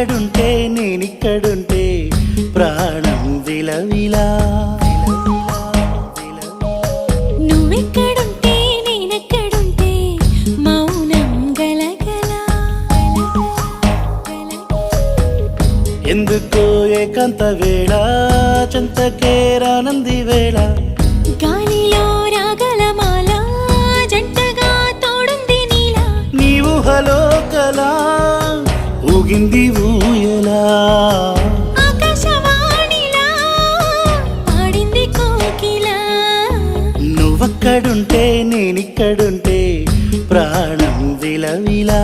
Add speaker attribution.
Speaker 1: నువ్వెక్కడుంటే నేనిక్కడుంటే ప్రాణం విలవిలా.
Speaker 2: నువ్వెక్కడుంటే నేనెక్కడుంటే మౌనం గలగల.
Speaker 1: ఎందుకో ఏకాంత వేళ చెంతకే రానంది వేళ.
Speaker 2: గాలిలో రాగల మాల జంటగా తోడుంది నీలా.
Speaker 1: నీ ఊహలో కలా ఊగింది ఊయలా.
Speaker 2: ఆకాశవాణిలా పాడింది కోకిలా.
Speaker 1: నువ్వక్కడుంటే నేనిక్కడుంటే ప్రాణం విలవిలా.